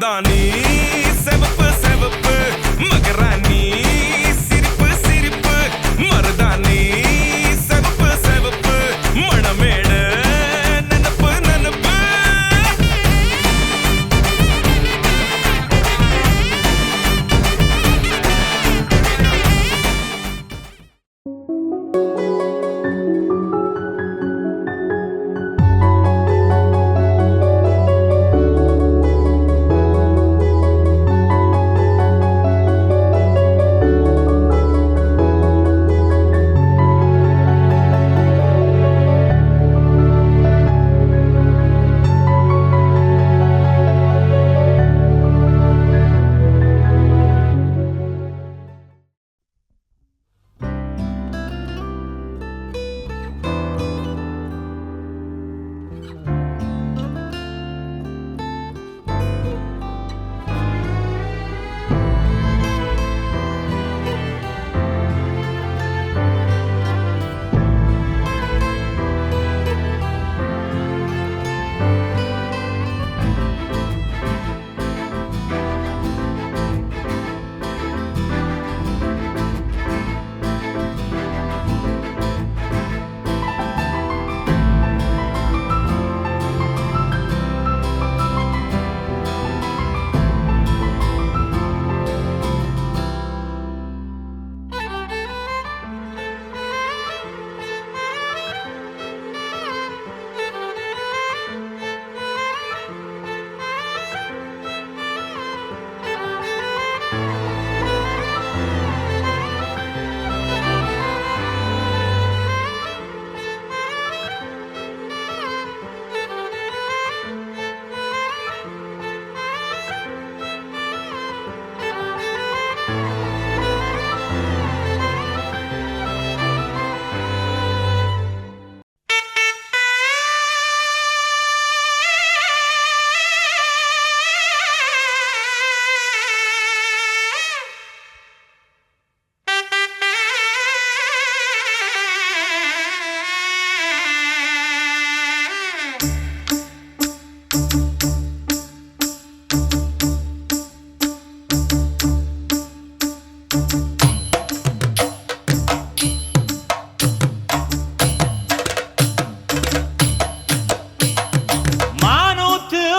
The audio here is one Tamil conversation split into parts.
மருதாணி செவப்பு செவப்பு மகராணி சிரிப்பு சிரிப்பு மருதாணி செவப்பு செவப்பு மணமேடு நனப்பு நனப்பு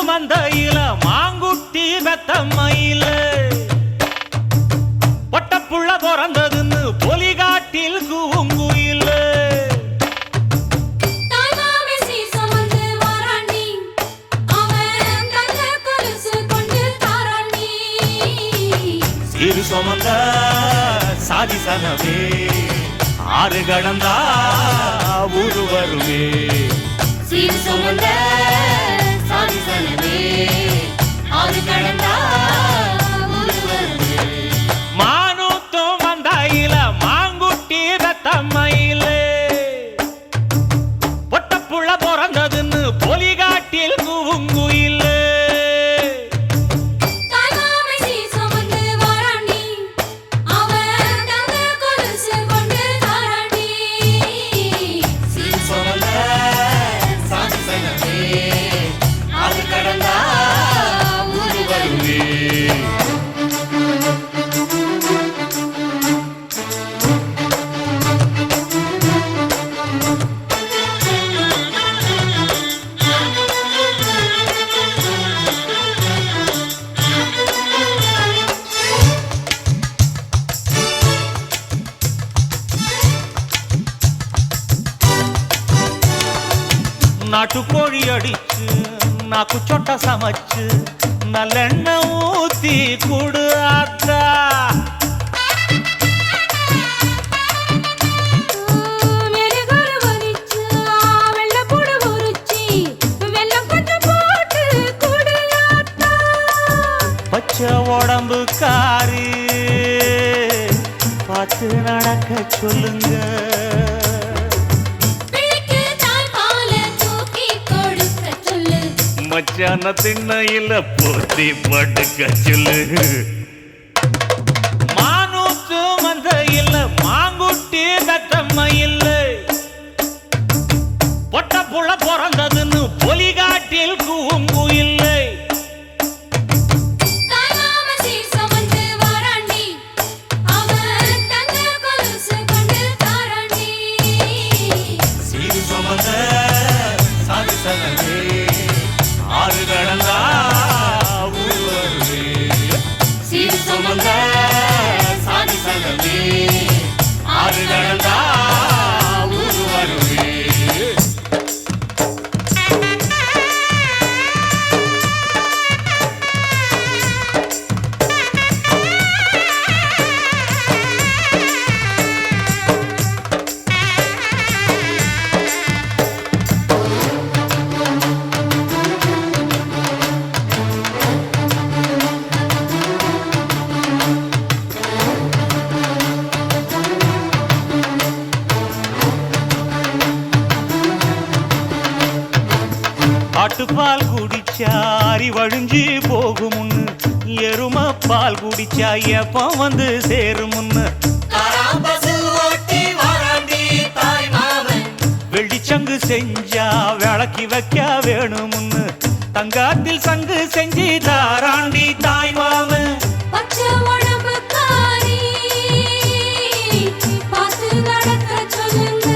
மந்தையில மாங்குட்டி பெத்தம்மையில பொட்டப்புள்ள பிறந்ததுன்னு பொலிகாட்டில் கூங்குயில சிறு சுமந்த சாதி சனவே ஆறு கடந்தா ஊரு வருமே சிறு சுமந்த சாதி சனவே ஆறு கடந்தா ஊரு வருமே மானூத்தும் மந்தையில மாங்குட்டி பெத்தம்மையில பொட்டப்புள்ள பிறந்ததுன்னு பொலிகாட்டில் கூங்குயில நாட்டுக்கோழி அடிச்சு நாக்கு சொட்ட சமைச்சு நல்லெண்ணெய் ஊத்தி குடு ஆத்தா பச்சை உடம்பு காரி பார்த்து நடக்க சொல்லுங்க மச்சான திண்ணையில போத்தி படுக்க சொல்லு மானூத்து மந்தையில மாங்குட்டி பெத்தம்மையில பொட்டப்புள்ள பிறந்ததுன்னு பொலிகாட்டில் கூங்குயில்லை ஆட்டுப்பால் குடிச்சா அறிவழிஞ்சு போகுமுன்னு, எரும பால் குடிச்சா எப்ப வந்து சேருமுன்னு, வெள்ளிச்சங்கு செஞ்சா விளக்கி வைக்க வேணுமுன்னு, தங்காத்தில் சங்கு செஞ்சு தாராண்டி தாய் மாமன். பச்சை உடம்புக்காரி, பார்த்து நடக்க சொல்லுங்க.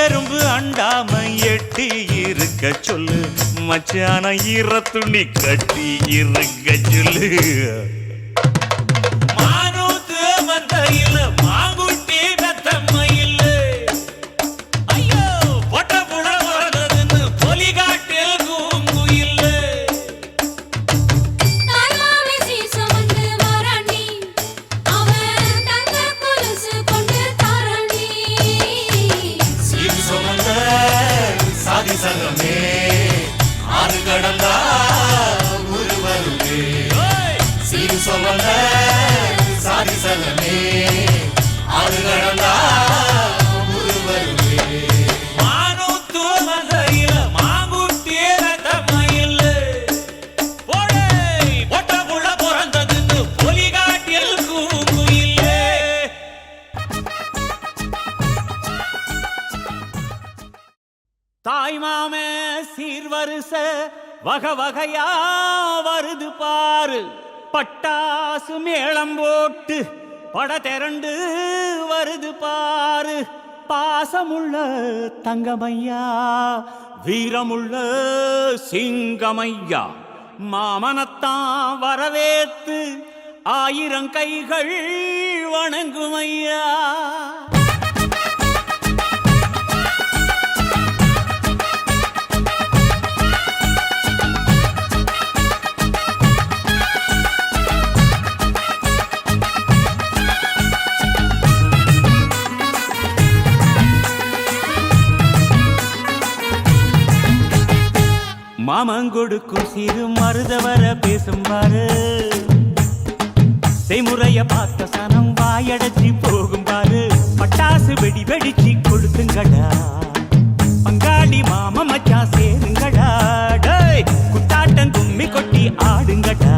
எறும்பு அண்டாம எட்டி இருக்க சொல்லு, மச்சான ஈர துணி கட்டி இருக்க சொல்லு. மானூத்து மந்தையில மாங்குட்டி பெத்தம்மையில, ஐயோ பொட்ட புட வரதுன்னு பொலிகாட்டில் கூங்குயில்ல. தாய்மாமே சீசமந்து வாராண்டி, அவன் தங்க கொலுசு கொண்டு தாராண்டி. சீர் சுமந்த சாதி சங்கமே ஆறு கடந்தா ஊரு வருமே. சீர் சுமந்த சாதி சங்கமே ஆறு கடந்தா ஊரு வருமே. மானூத்து மந்தையில மாங்குட்டி பெத்தம்மையில, போடே பொட்ட புட பிறந்ததுன்னு பொலிகாட்டில் கூங்குயில்ல. தாய் மாமே சீர்வரிச வகை வகையா வருது பாரு, பட்டாசு மேளம் போட்டு பட திரண்டு வருது பாரு. பாசமுள்ள தங்கமையா, வீரமுள்ள சிங்கமையா, மாமனத்தான் வரவேத்து ஆயிரம் கைகள் வணங்குமையா. மாமங்கொடுக்கும் சிறு மருதவர பேசும் பாரு, செய்முறைய பார்த்த சனம் வாயடைச்சி போகும் பாரு. பட்டாசு வெடி வெடிச்சு கொடுத்துங்கடா, பங்காளி மாம மச்சா சேருங்கடா. டேய் குத்தாட்டம் கும்மி கொட்டி ஆடுங்கடா,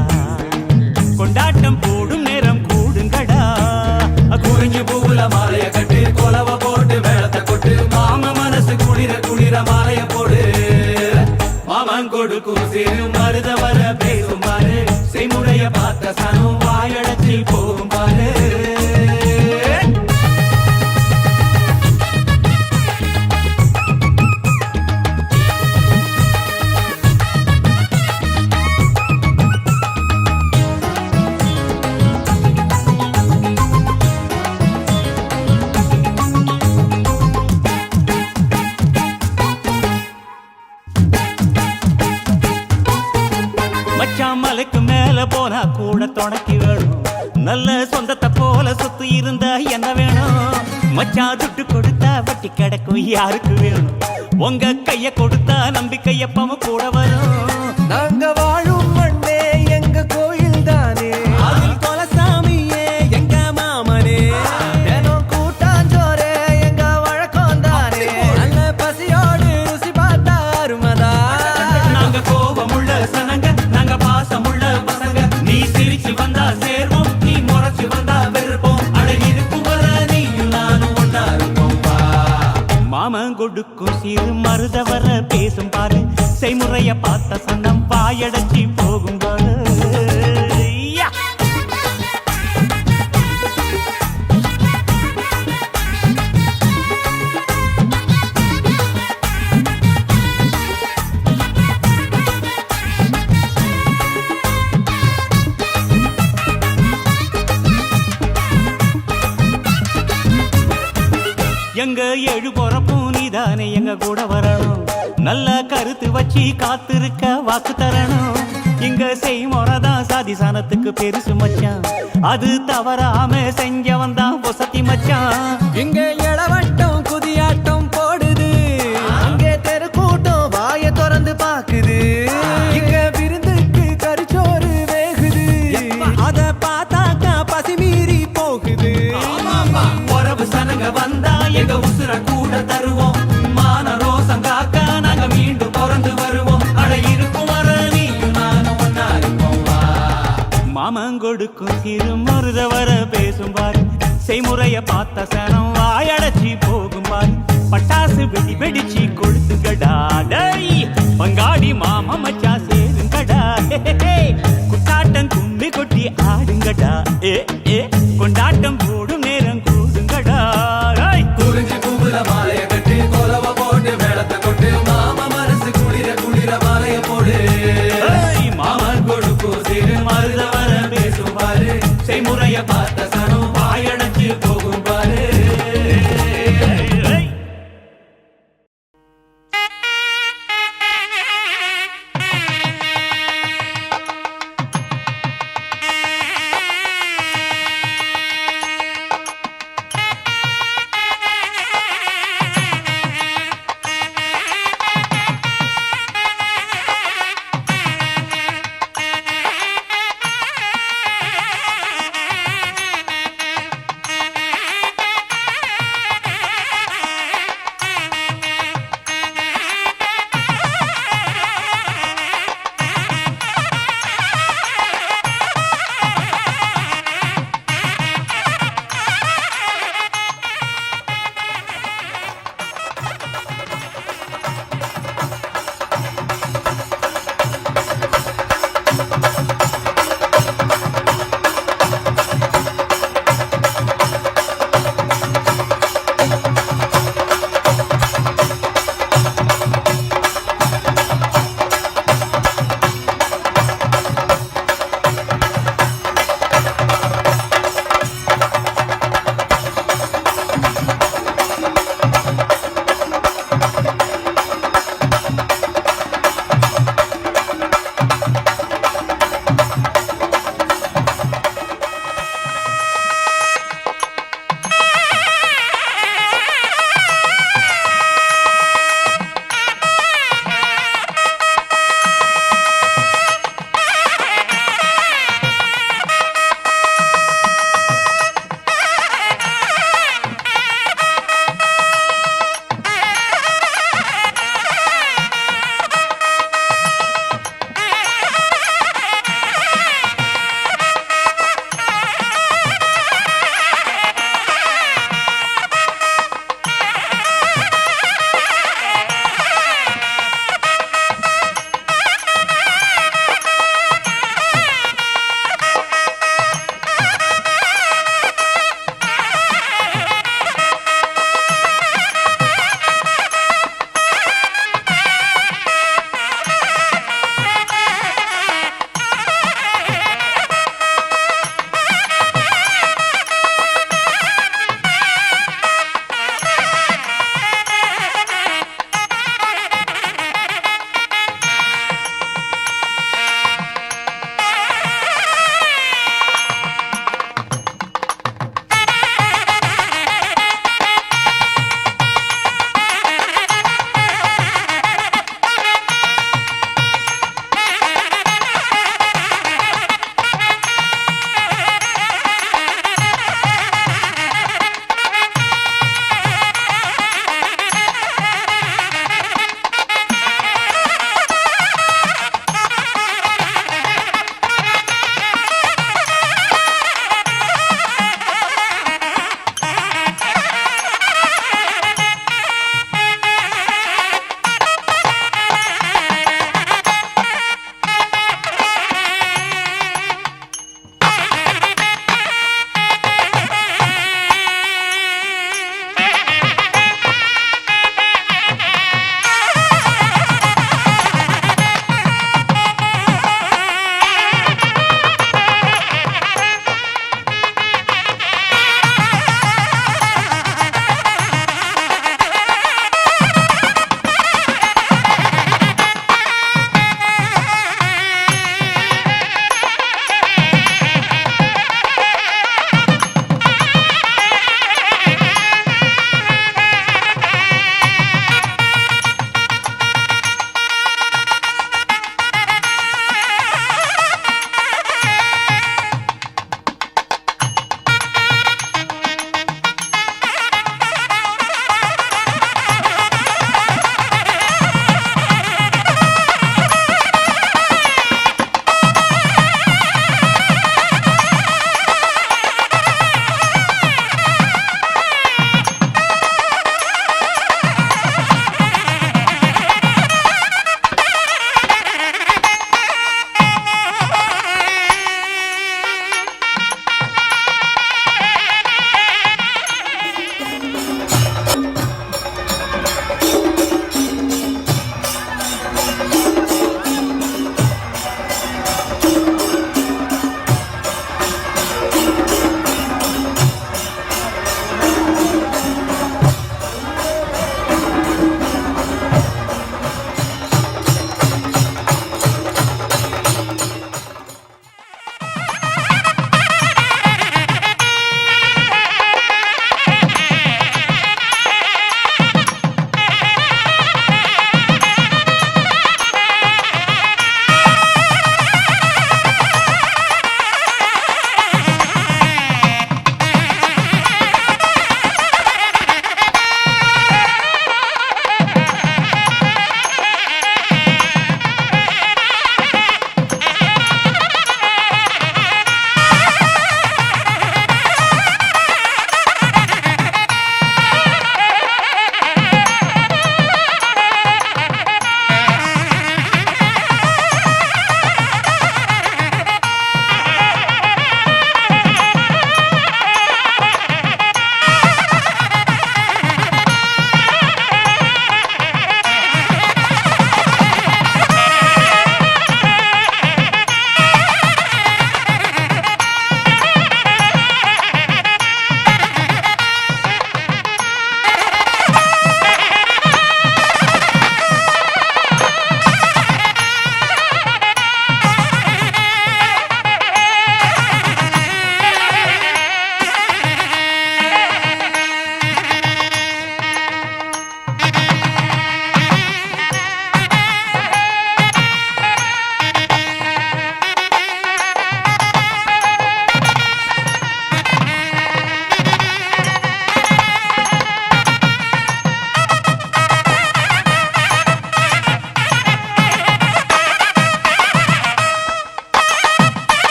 கொண்டாட்டம் போடும் நேரம் கூடுங்கடா. குறிஞ்சி பூவுல மாலைய கட்டு, கொலவ போட்டு மேளத்தை கொட்டு, மாம மனசு குளிர குளிர மாலைய போடு. மாமன் கொடுக்கும் சீரும் மருத வர பேசும் பாரு, செய்முறைய பார்த்த சனம் வாயடைச்சி போகும் பாரு. மச்சான் மலைக்கு மேல போனா கூட துணைக்கு வேணும், நல்ல சொந்தத்தை போல சொத்து இருந்தா என்ன வேணும். மச்சான் துட்டு கொடுத்தா வட்டி கிடக்கும் யாருக்கு வேணும், உங்க கைய கொடுத்தா நம்பிக்கை எப்பவும் கூட வரும். நாங்க வாழும் மண்ணே எங்க கோயில் தானே, அதில் கொலசாமியே எங்க மாமனே, தினம் கூட்டாஞ்சோரே எங்க வழக்கம் தானே, நல்ல பசியோடு ருசி பார்த்தா அருமதா. நாங்க கோபமுள்ள சனங்க, நாங்க பாசமுள்ள பசங்க, நீ சிரிச்சு வந்தா சேர்வோம், நீ முறைச்சு வந்தா வெறுப்போம். அழகிருக்கும் வர நீயும் நானும் ஒன்னா இருப்போம் வா. மாமன் கொடுக்கும் சிறு மருத வர பேசும் பாரு, செய்முறைய பார்த்த சன்னம் வாயடைச்சி போகும் பாரு. யா! எங்க எழு பொறப்பும் நீதானே எங்க கூட வரணும், நல்ல கருத்து வச்சு காத்திருக்க வாக்கு தரணும். இங்க செய்முறைதான் சாதி சானத்துக்கு பெருசு மச்சான், அது தவறாம செஞ்சவன் தான் பொசத்தி மச்சான். இங்க இளவட்டம் குதியாட்டம் போடுது, அங்கே தெருக்கூட்டம் வாய திறந்து பாக்குது. இங்க விருந்துக்கு கரிச்சோறு வேகுது, அத பார்த்தாக்கா பசி மீறி போகுது. உறவு சனங்க வந்தா எங்க உசுர கூட தருவோம், மான ரோசம் காக்க நாங்க கொடுக்கும் சிறு மருத வர பேசும் பாரு செய்முறைய பார்த்த சனம் வாயடைச்சி போகும் பாரு பட்டாசு வெடி வெடிச்சு கொளுத்துங்கடா டேய் பங்காடி மாமா மச்சா சேருங்கடா குட்டாட்டம் கும்மி கொட்டி ஆடுங்கடா ஏ கொண்டாட்டம் போடும் நேரம் கூடுங்கடா குறிஞ்சி பூவுல மாலைய கட்டி கொலவ போட்டு மேளத்தை கொட்டு மாமா மனசு குளிர குளிர மாலைய போடு மாமன் கொடுக்கும் சிறு மருத வர பேசும் பாரு செய்முறைய பார்த்த சனம் வாயடைச்சு போகும் பாரு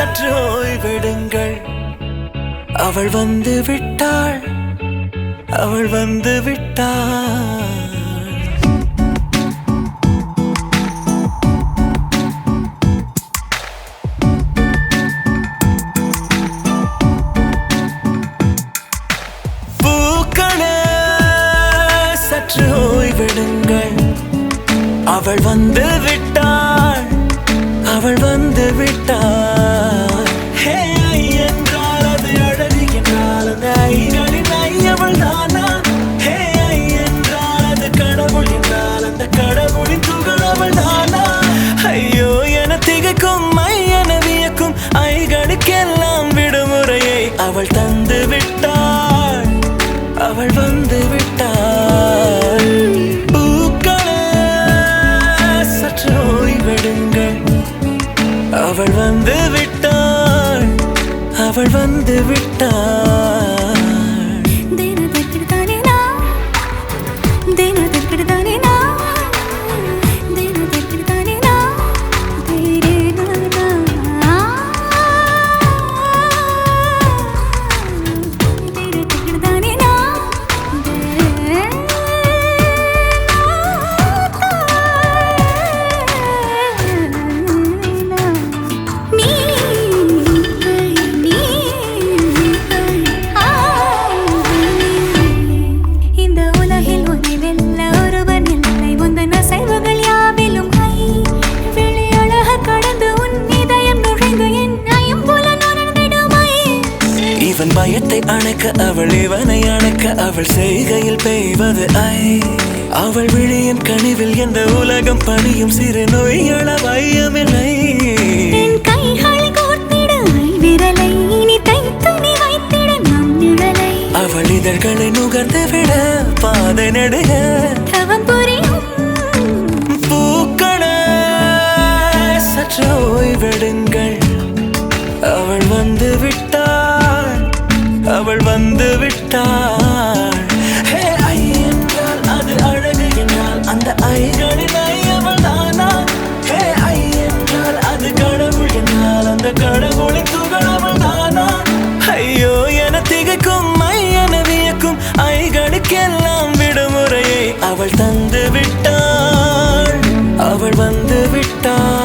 சற்று ஓய்வெடுங்கள் அவள் வந்து விட்டாள் அவள் வந்து விட்டாள் பூக்களே சற்று ஓய்வெடுங்கள் அவள் வந்து விட்டாள் அவள் வந்து விட்டாள் ஹே ஐ என்றால் அது அழகு என்றால் அந்த ஐகளின் ஐ அவள் தானா ஹே ஐ என்றால் அது கடவுள் என்றால் அந்த கடவுளின் துகள் அவள் தானா ஐயோ என திகைக்கும் ஐ என வியக்கும் ஐகளுக்கெல்லாம் விடுமுறையை அவள் தந்து விட்டாள் அவள் வந்து விட்டாள் பூக்களே சற்று ஓய்வெடுங்கள் அவள் வந்து விட்டாள் அவள் வந்து விட்டாள் இவன் பயத்தை அணைக்க அவள் இவனை அணைக்க அவள் செய்கையில் பெய்வது ஐ அவள் விழியின் கனிவில் எந்த உலகம் பணியும் சிறு நோய்கள வையமில்லை அவள் இதழ்களை நுகர்ந்து விட பாதை நடுக பூக்களே சற்று ஓய்வெடுங்கள் அவள் வந்து விட்டாள் அவள் வந்து விட்டாள் ஹே ஐ என்றால் அது அழகு என்றால் அந்த ஐகளின் ஐ அவள் தானா ஹே ஐ என்றால் அது கடவுள் என்றால் அந்த கடவுளின் துகள் அவள் தானா ஐயோ என திகைக்கும் ஐ என வியக்கும் ஐகளுக்கெல்லாம் விடுமுறையை அவள் தந்து விட்டாள் அவள் வந்து விட்டாள்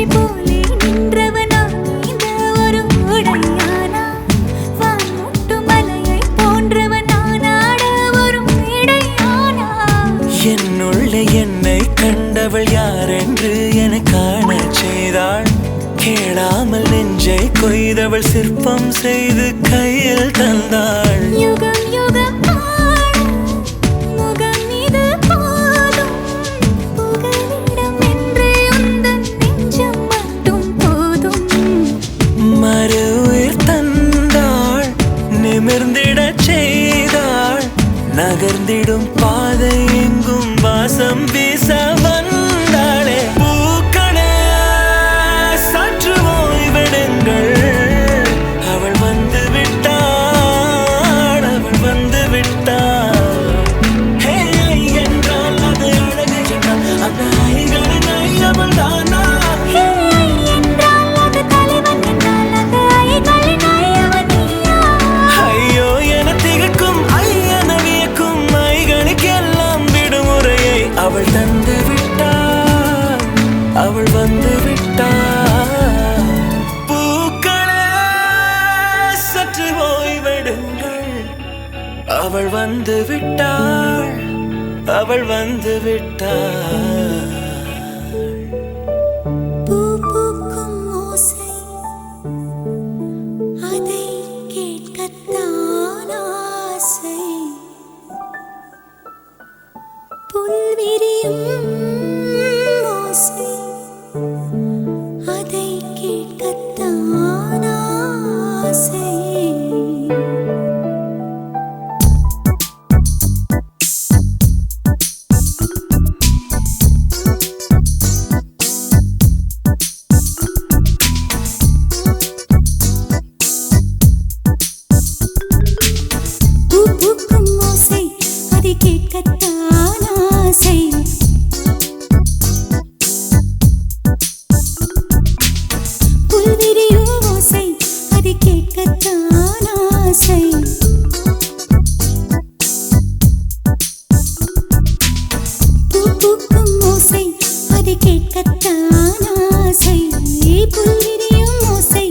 போலே நின்றவனா இந்த ஒரு உடையானா வான்முட்டு மலையை போன்றவனானாட ஒரு இடையானா என்னுள்ளே என்னை கண்டவள் யாரென்று என காண செய்தாள் கேளாமல் நெஞ்சை கொய்தவள் சிற்பம் செய்து கையில் தந்தாள் யுகம் யுகம் நகர்ந்திடும் பாதை எங்கும் வாசம் வீச வந்தாளே பூக்களே சற்று ஓய்வெடுங்கள் அவள் வந்து விட்டாள் அவள் வந்து விட்டாள் ஹே ஐ என்றால் அது அழகு என்றால் அந்த ஐகளின் ஐ அவள் தானா ஐயோ என திகைக்கும் ஐ என வியக்கும் ஐகளுக்கெல்லாம் விடுமுறையை அவள் தந்து விட்டாள் அவள் வந்து விட்டாள் பூக்களே சற்று ஓய்வெடுங்கள் அவள் வந்து விட்டாள் அவள் வந்து விட்டாள் பூ பூக்கும் ஓசை அதை கேட்கத்தான் ஆசை புல் விரியும் விரியும் ஓசை அதை கேட்கத்தான் ஆசை பூ பூக்கும் ஓசை அதை கேட்கத்தான் ஆசை புல் விரியும் ஓசை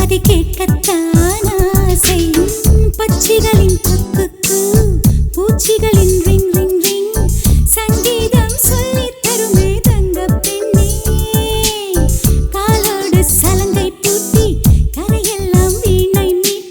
அதை கேட்கத்தான் ஆசை பட்சிகளின் குக்கு பூச்சிகளின் ரிங் ரிங் ரிங் சங்கீதம் சொல்லித் தருமே தங்கப் பெண்ணே காலோடு சலங்கை பூட்டி கரையெல்லாம் வீணை மீட்டி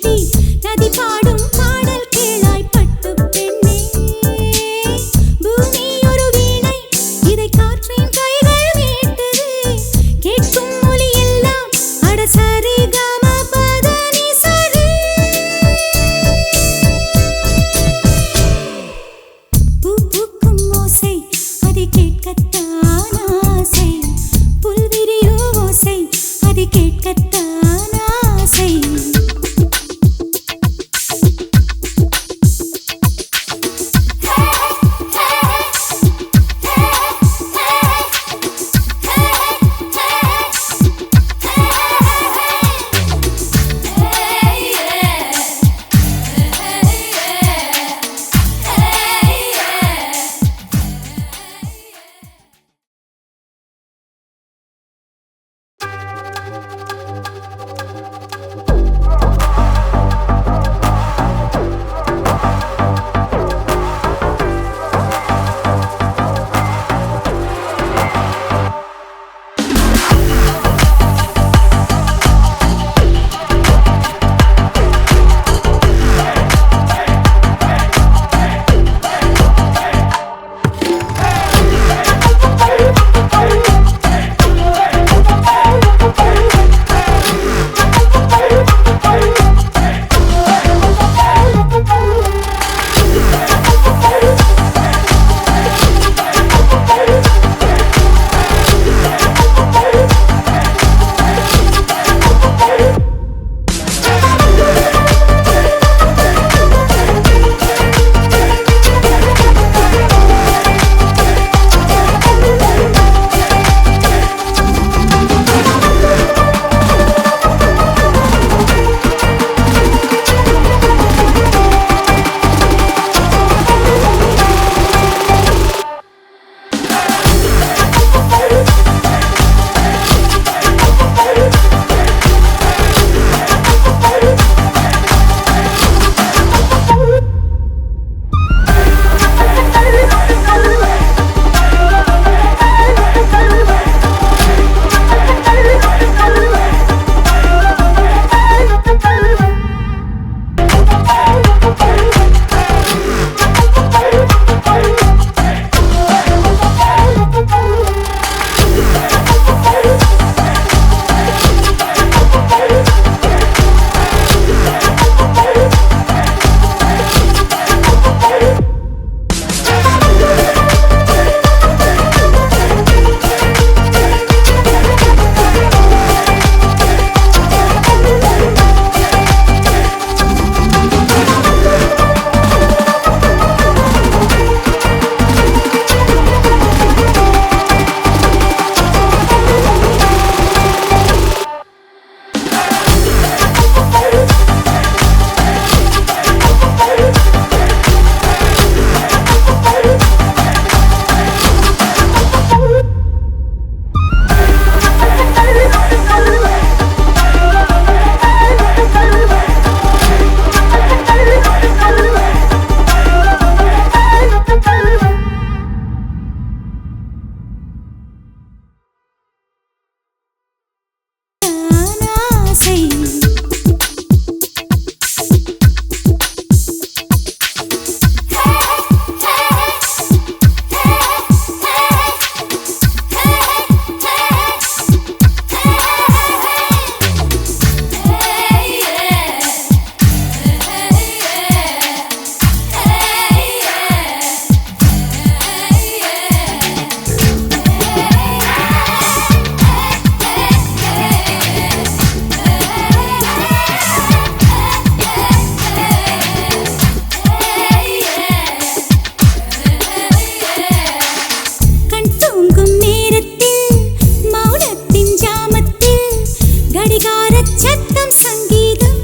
சங்கீதம்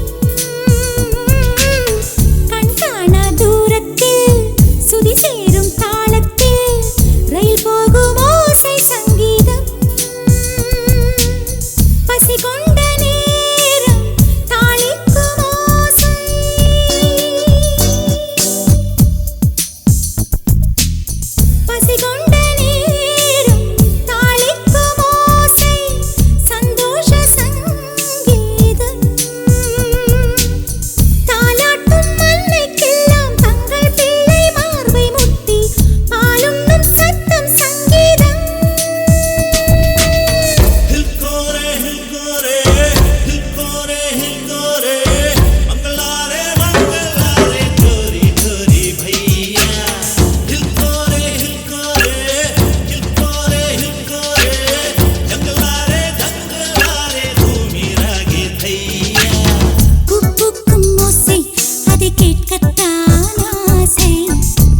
கண்காண தூரத்தில் சுதி சேரும் தாளத்தில் ரயில் போகும் ஓசை சங்கீதம் பசி கொண்ட நேரம் தாளிக்கும் ஓசை பசி கொண்ட நேரம் தாளிக்கும் ஓசை சந்தோஷ சங்கீதம் தாலாட்டும் மல்லைக்கெல்லாம் தங்கள் பிள்ளை மார்பை முட்டி பாலுண்ணும் சத்தம் சங்கீதம் हिलकोरे हिलकोरे हिलकोरे हिलकोरे मंगलारे मंगलारे चोरी चोरी भैया हिलकोरे हिलकोरे हिलकोरे हिलकोरे जंगलारे जंगलारे भूमि रागे भैया குக்கும் ஓசை அதை கேட்கத்தான் ஆசை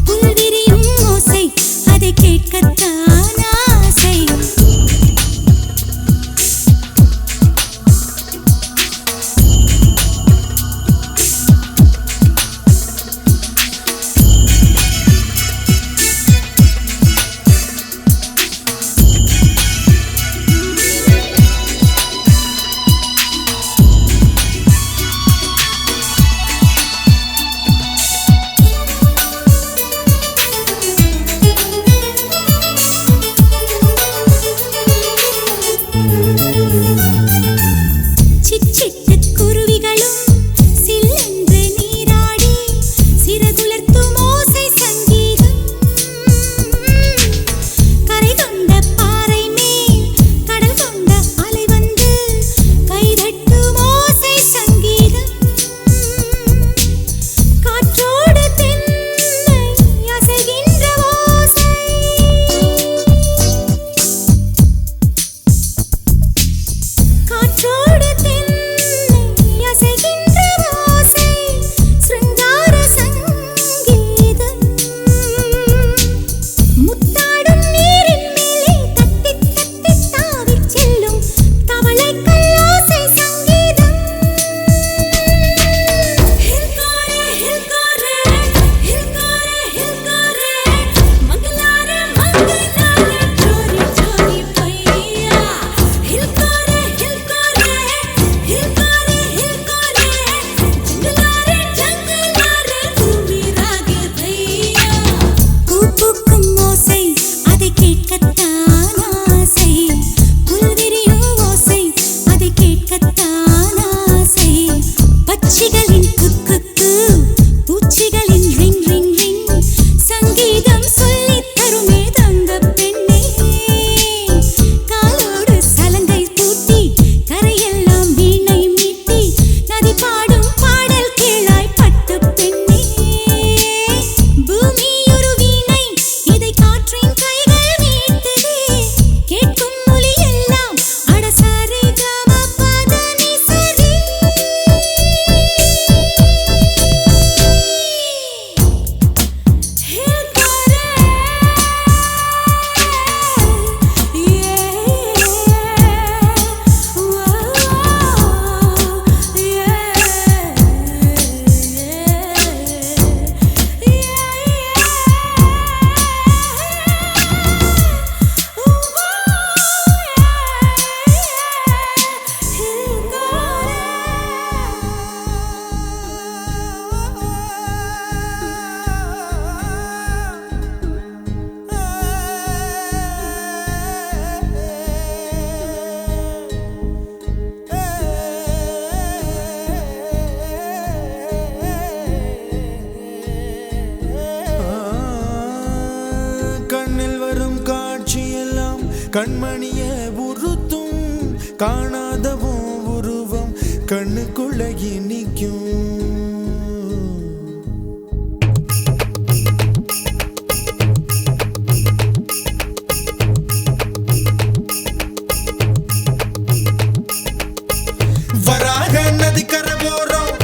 புல்விரியும் ஓசை அதை கேட்கத்தான் ஆசை சிச்சிட்டுக் குருவிகளும் சில்லென்று நீராடி சிறகுலர்த்தும் ஓசை சங்கீதம் கரை கொண்ட பாறை மேல் கடல் கொண்ட அலை வந்து கைதட்டும் ஓசை சங்கீதம் காற்றோடு தென்னை அசைகின்ற ஓசை காற்றோடு தென்னை அசைகின்ற ஓசை சிருங்கார சங்கீதம் முத்தாடும் நீரின் மேலே தட்டித் தட்டித் தாவிச் செல்லும் தவளைகள் ஓசை சங்கீதம் ஹில்காரே ஹில்காரே ஹில்காரே ஹில்காரே மங்களாரே மங்களாரே சோரி சோரி பையா ஹில்காரே ஹில்காரே ஹில்காரே ஹில்காரே ஜங்கலாரே ஜங்கலாரே பூமி ராகே பையா கூக்கும் ஓசை அதை கேட்கத்தான் ஆசை புல்விரியும் ஓசை அதை கேட்கத்தான் ஆசை பட்சிகளின் குக்கு பூச்சிகளின் ரிங் ரிங் ரிங் சங்கீதம் சொல்லித் தருமே தங்கப் பெண்ணே காலோடு சலங்கை பூட்டி கரையெல்லாம் வீணை மீட்டி நதி பாடும் பாடல் கேளாய் பட்டுப் பெண்ணே பூமி ஒரு வீணை இதை காற்றின் கைகள் மீட்டுதே கேட்கும் மொழி எல்லாம் அடசாரி காம பதனி சரி கண்ணில் வரும் காட்சியெல்லாம் கண்மணிய உறுத்தும் காணாதவும் உருவம் கண்ணுக்குள்ள நிற்கும் வராக நதிக்கரை போறோம்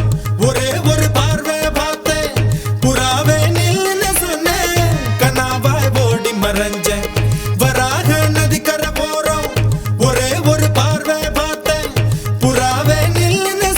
ஒரே ஒரு பார்வை பார்த்தேன் புறாவே நில்லுன்னு சொன்னேன் கனாவாய் ஓடி மறைஞ்சேன் வராக நதிக்கரை போறோம் ஒரே ஒரு பார்வை பார்த்தேன் புறாவே நில்லுன்னு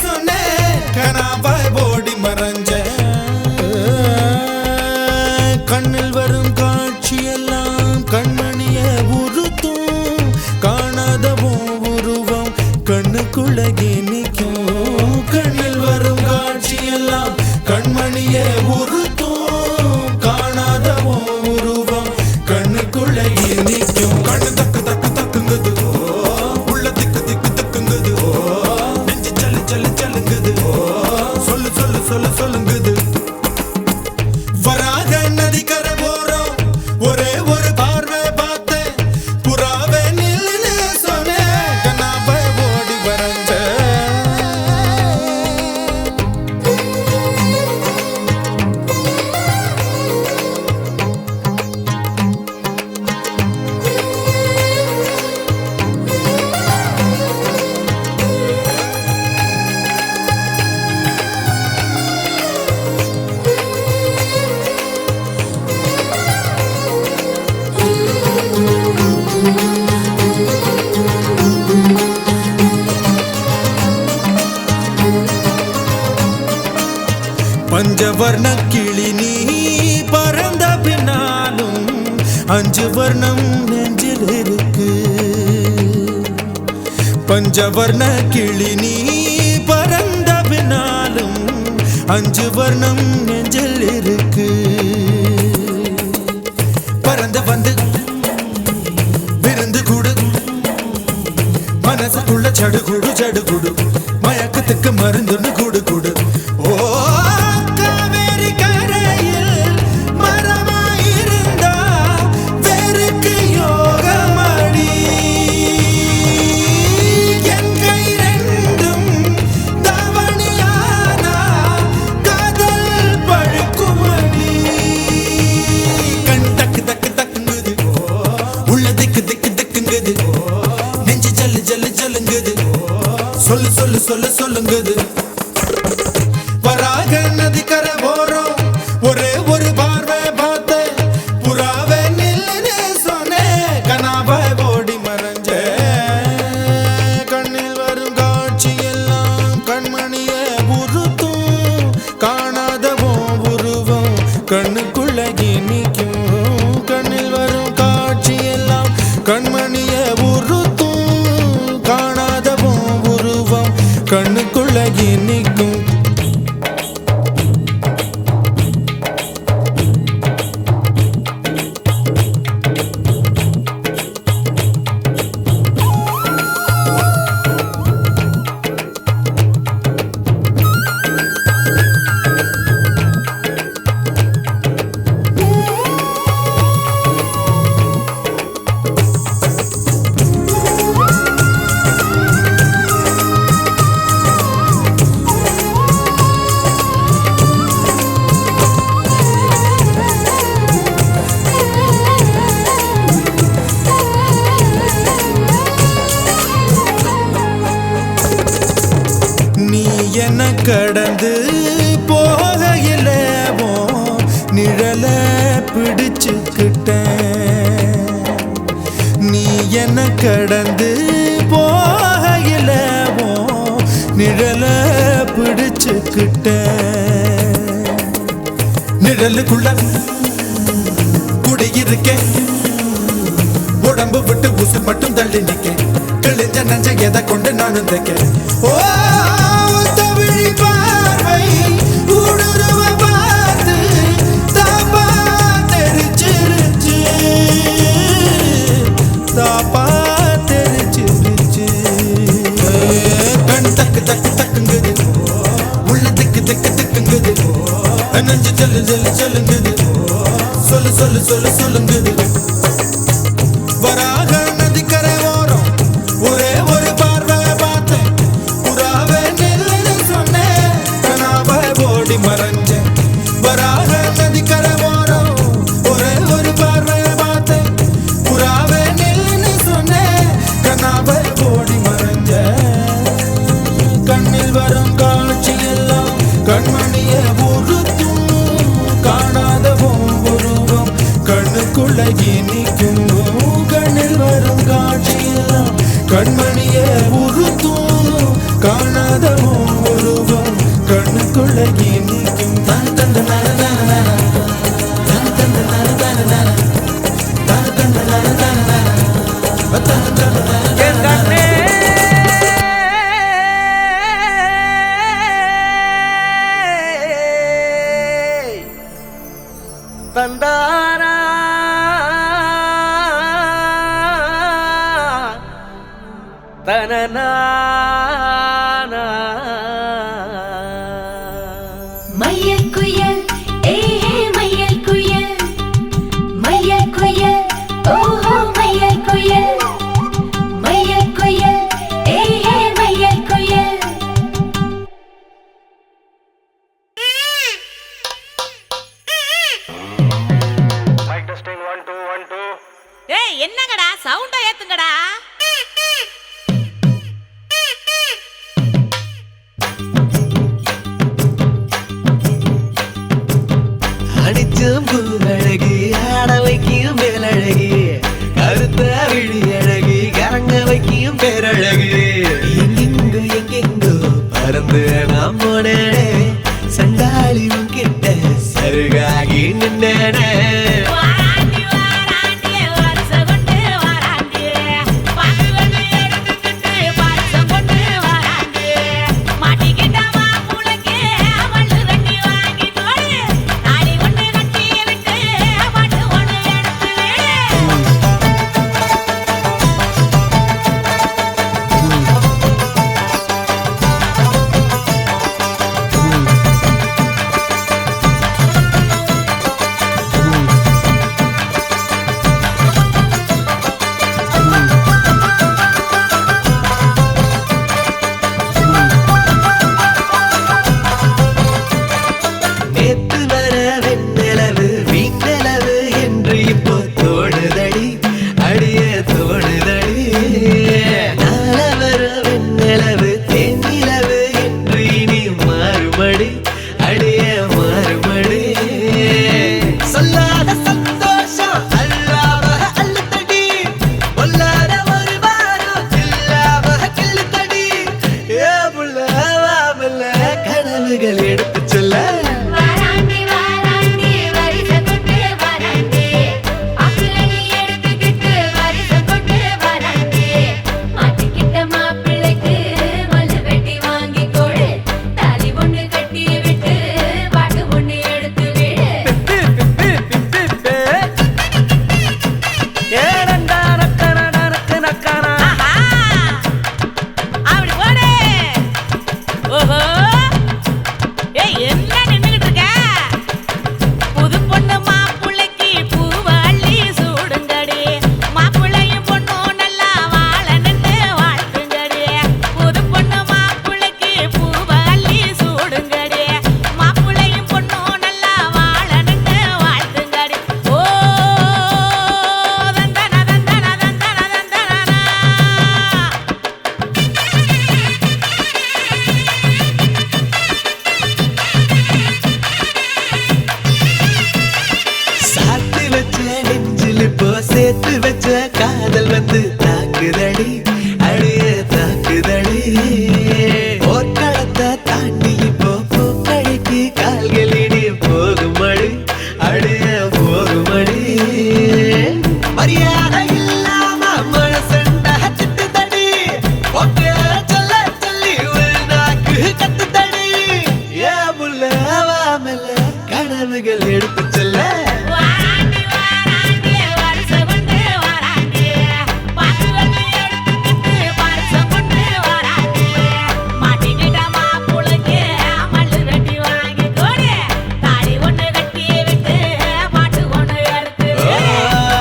பஞ்சவர்ண கிளி நீ பறந்த பின்னாலும் 5 வர்ணம் நெஞ்சில் இருக்கு பஞ்சவர்ண கிளி நீ பறந்த பின்னாலும் 5 வர்ணம் நெஞ்சில் இருக்கு பறந்து வந்து விருந்து கூடு மனசுக்குள்ள சடுகுடு சடுகுடு மயக்கத்துக்கு மருந்துன்னு கூடு கூடு ஓ காவேரி கரையில் மரமாயிருந்தா வேருக்கு யோகமடி என் கை ரெண்டும் தவணியானா காதல் பழுக்குமடி கண் தக்கு தக்கு தக்குங்குது உள்ள திக்கு திக்கு திக்குங்குது நெஞ்சு ஜல்லு ஜல்லு ஜல்லுங்குது சொல்லு சொல்லு சொல்லு சொல்லுங்குது வராக நதிக்கரை ஓரம் ஒரே ஒரு பார்வை பார்த்த புறாவே நில்லுன்னு சொன்னேன் கனாவை ஓடி மறைஞ்ச கண்ணில் வரும் காட்சி எல்லாம் கண்மணிய உறுத்தும் காணாதவோ உருவம் கண்ணுக்குள்ள நிற்கும் கண்ணில் வரும் காட்சி எல்லாம் கண்மணிய உறுத்தும் காணாதவோ உருவம் கண்ணுக்குள்ள நிற்கும் நீ என்ன கடந்து போகையில நிழல பிடிச்சுக்கிட்டேன் நீ என்ன கடந்து போகையில நிழல பிடிச்சுக்கிட்டேன் நிழலுக்குள்ள குடியிருக்கேன் உடம்பு விட்டு உசு மட்டும் தள்ளி நிக்க கிழிஞ்ச நஞ்ச எதை கொண்டு நானும் தைக்க ஓ தமிழ் பார்வை ஊடுருவ பார்த்து தாப்பா தெரிச்சிருச்சு தாப்பா தெரிச்சிருச்சு கண் தக்கு தக்கு தக்குங்குது உள்ள திக்கு திக்கு திக்குங்குது நஞ்சு செல்லு செல்லு செல்லுங்குது சொல்லு சொல்லு சொல்லு சொல்லுங்குது வராக நதிக்கரை ஓரம் ஒரே ஒரு பார்வை பார்த்தேன் புறாவே நில்லுன்னு சொன்னேன் கனாவை ஓடி மறைஞ்சேன் வராக நதிக்கரை ஓரம் ஒரே ஒரு பார்வை பார்த்தேன் புறாவே நில்லுன்னு சொன்னேன் கனாவை ஓடி மறைஞ்சேன் கண்ணில் வரும் காட்சி எல்லாம் கண்மணிய உறுத்தும் காணாதவோ உருவம் கண்ணுக்குள்ள இனிக்கும் கண்ணில் வரும் காட்சியெல்லாம் கண்மணிய உறுத்தும் காணாதவோ உருவம் கண்ணுக்குள்ள இனிக்கும் தன் தந்த நர நர நர தன் தந்த நர நர நர தன் தந்த நர நர நர தன் தந்த நர நர நர தந்தாரா தனனா மையல் குயில் ஏ மையல் குயில் ஓஹோ மையல் குயில் ஏ மையல் குயில் மைக் டெஸ்டிங் 1 2 1 2 ஏய் என்னங்கடா சவுண்டா ஏத்துங்கடா அடிச்சும் பூவழகி ஆட வைக்கும் மேலழகி கருத்த விழி அழகி கரங்க வைக்கும் பேரழகு எங்கெங்கோ பறந்து நாம் போனே சண்டாளி உன்கிட்ட சருகாகி நின்னேனே வாராண்டி வாராண்டி வருஷம் கொண்டு வாராண்டி பாக்கு வந்து எடுத்துக்கிட்டு பரிசம் கொண்டு வாராண்டி மாட்டிக்கிட்ட மாப்புளைக்கு மல்லு வெட்டி வாங்கி தோடு தாடி ஒண்ணு கட்டி விட்டு பாட்டு ஒண்ணு எடுத்து நேத்து வர வெண்ணிலவு வீண்ணிலவு என்று இப்போ தோணுதடி அடிய தோணுதடி நாள வர வெண்ணிலவு தேனிலவு என்று இனி மாறுமடி அடிய மாறுமடி சொல்லாத சந்தோஷம் அல்லாம அல்லுதடி பொல்லாத ஒரு வாரம் இல்லாம கிள்ளுதடி ஏ புள்ள கனவுகள் எடுத்து சொல்ல வாராண்டி வாராண்டி வருஷம் கொண்டு வாராண்டி அக்கிளி எடுத்துக்கிட்டு வருஷம் கொண்டு வாராண்டி மாட்டிக்கிட்ட மாப்பிள்ளைக்கு மல்லு வெட்டி வாங்கி கொடு தாலி ஒண்ணு கட்டி விட்டு பாட்டு ஒண்ணு எடுத்து விடு ஆஹா! அப்படி போடு. ஓஹோ! ஏய், என்ன நின்னுகிட்டு இருக்க? புது பொண்ணு மாப்புள்ளைக்கு பூவை அள்ளி சூடுங்கடி. மாப்புள்ளையும் பொண்ணும் நல்லா வாழணும்னு வாழ்த்துங்கடி. புது பொண்ணு மாப்புள்ளைக்கு பூவை அள்ளி சூடுங்கடி. மாப்புள்ளையும் பொண்ணும் நல்லா வாழணும்னு வாழ்த்துங்கடி. ஓ தந்தன தந்தன தந்தன தந்தனா சாத்து வச்ச நெஞ்சில் இப்போ சேர்த்து வச்ச காதல் வந்து தாக்குதடி அடிய தாக்குதடி போர்க்களத்தை தாண்டி இப்போ பூக்கடைக்கு கால்களிடி போகுமடி அடிய போகுமடி மரியாதை இல்லாம மனசண்டா திட்டுதடி ஒக்க சொல்ல சொல்லி ஒரு நாக்கு கத்துதடி ஏ முல்ல வாமல்ல கனவுகள் எடுத்து சொல்ல வாராண்டி வாராண்டி வருஷம் கொண்டு வாராண்டி பாக்கு வந்து எடுத்துக்கிட்டு பரிசம் கொண்டு வாராண்டி மாட்டிக்கிட்ட மாப்புளைக்கு மல்லு வெட்டி வாங்கி கொடு தாடி ஒண்ணு கட்டி விட்டு பாட்டு ஒண்ணு எடுத்து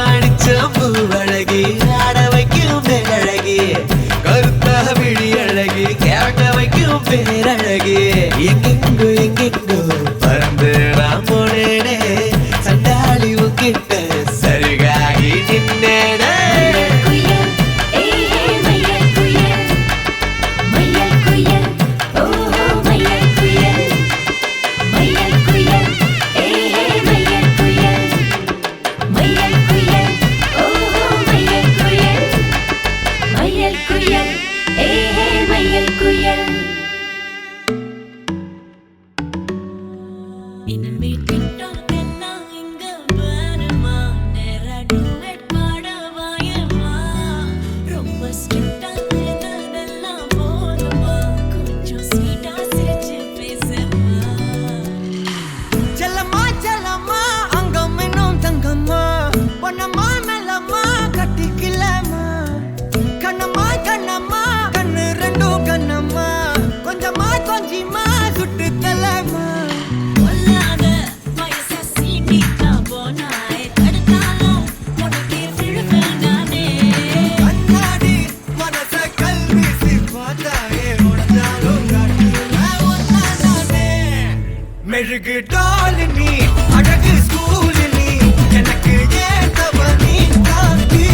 அடிச்சம்பூ அழகி ஆட வைக்கும் பேரழகி கருத்தா விழி அழகி கேட்ட வைக்கும் பேரழகி எங்கெங்கோ எங்கெங்கோ பறந்து நான் போனேனே சண்டாளி உன்கிட்ட சருகாகி நின்னேனே குயில் ஏஹே மயில் குயில் மயில் குயில் ஓஹோ மயில் குயில் ஏஹே மயில் குயில் ஓஹோ மயில் குயில் ஏஹே மயில் குயில் இனிமே டிக்டாக் எல்லாம் இங்க வருமா நேரா டூயட் பாட வாயமா ரொம்ப ஸ்ட்ரிக்ட்டா இருந்ததெல்லாம் போதுமா கொஞ்சம் ஸ்வீட்டா சிரிச்சு பேசுமா செல்லம்மா செல்லம்மா அங்கம் இன்னும் தங்கம்மா பொன்னம்மா மெல்லம்மா கட்டிக்கலம்மா கண்ணம்மா கண்ணம்மா கண்ணு ரெண்டும் கண்ணம்மா கொஞ்சம்மா கொஞ்சிம்மா சுட்டு தலம்மா பொல்லாத வயசு சீனிக்கா போனாய் தடுத்தாலும் உனக்கே விழுவேன் நானே கண்ணாடி மனச கல்வீசி பார்த்தாயே உடஞ்சாலும் காட்டுவேன் ஒன்னானே மெழுகு டால் நீ அழகு ஸ்கூல் நீ எனக்கு ஏத்தவ நீ காந்தி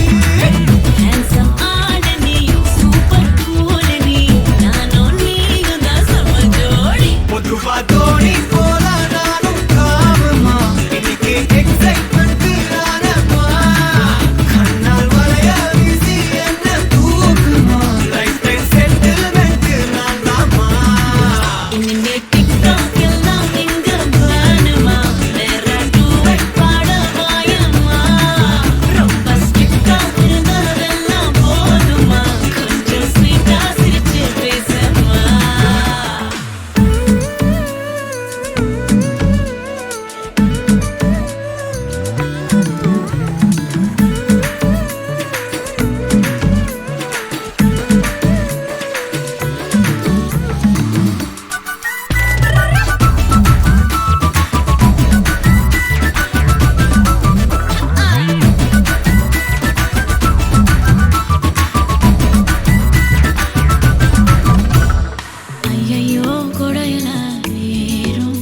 ஹேண்ட்ஸம் ஆட நீ சூப்பர் கூல் நீ நானும் நீயும் தான் சம ஜோடி பொதுவா தோணி போல நானும் காமமா இன்னைக்கு எக்ஸைட்மெண்ட் ஆனமா கண்ணால் வளைய வீசி என்ன தூக்குமா லைஃப் டைம் செட்டில்மெண்ட் நான் தாமா இனிமே டிக்டாக் எல்லாம் கொடையன ஏறும்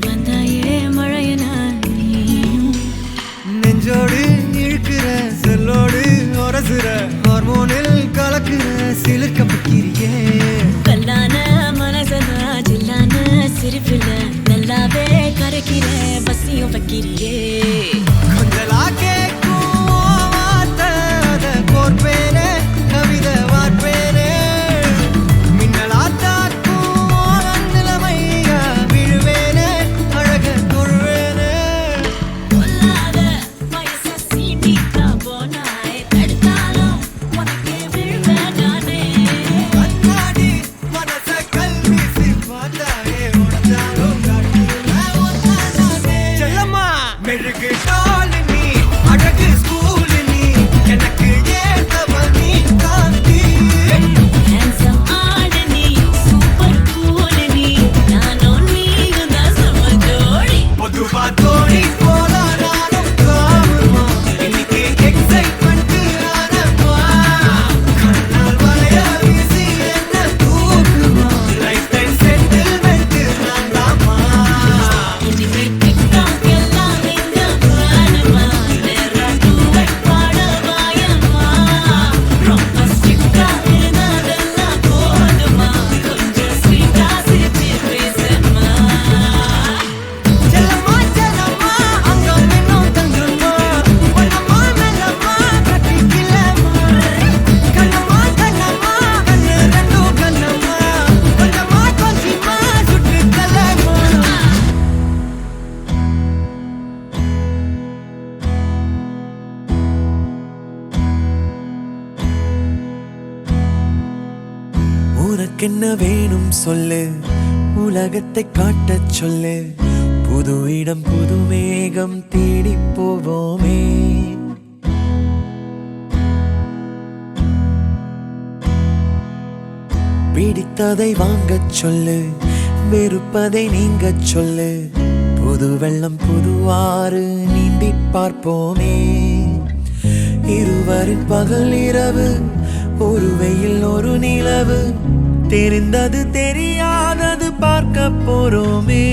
வந்தாயே மழையன நீயும் நெஞ்சோடு இழுக்கிற செல்லோடு உரசுற ஹார்மோனில் கலக்குற சிலிர்க்க பக்கிரியே கல்லான மனசனா ஜில்லான சிரிப்பில நல்லாவே கரைக்கிற பசியும் வைக்கிறியே கொஞ்சலா கேட்கும் வார்த்தை அதை கோர்ப்பேனே கவிதை வார்ப்பேனே மின்னலா தாக்கும் நிலைமையா விழுவேனே அழக தொழுவேனே கொல்லாத வயச சீண்டிக்கா போனாய் தடுத்தாலும் உனக்கே விழுவேன் நானே கண்ணாடி மனச கல்வீசி பார்த்தாயே உடஞ்சாலும் காட்டுவேன் ஒன்னானே செல்லம்மா மெழுகு டாலு நீ அழகு ஸ்கூலு நீ எனக்கு ஏத்தவள் நீ காந்தி ஹேண்ட்ஸம் ஆடு நீ சூப்பர் கூல் நீ நானும் நீயும் தான் செம்ம ஜோடி பொதுவா தோணி போல நானும் காணுமா இன்னைக்கு எக்ஸைட்மெண்ட் ஆனப்பா கண்ணால் வளைய வீசி என்ன தூக்குமா லைஃப் டைம் செட்டில்மெண்ட் நான் தாமா இனிமே டிக்டாக் எல்லாம் இங்க வேணுமா நேரா டூவெட் பாட வாயம்மா ரொம்ப ஸ்ட்ரிக்டா இருந்தாதெல்லாம் போதுமா கொஞ்சம் ஸ்வீட்டா சிரிச்சு பேசம்மா செல்லம்மா செல்லம்மா அங்க இன்னும் தங்குமா ஒன்னம்மா மெல்லம்மா கட்டிக்கலம்மா கண்ணம்மா கண்ணம்மா கண்ணு ரெண்டும் கண்ணம்மா கொஞ்சமா கொஞ்சமா சுட்டு தலம்மா உனக்கென்ன வேணும் சொல்லு உலகத்தை காட்டச் சொல்லு புது இடம் புது மேகம் தேடி போவோமே பிடித்ததை வாங்கச் சொல்லு வெறுப்பதை நீங்கச் சொல்லு புது வெள்ளம் புது ஆறு நீந்தி பார்ப்போமே இருவரின் பகல் இரவு ஒரு வெயில் ஒரு நிலவு தெரிந்தது தெரியாதது பார்க்க போறோமே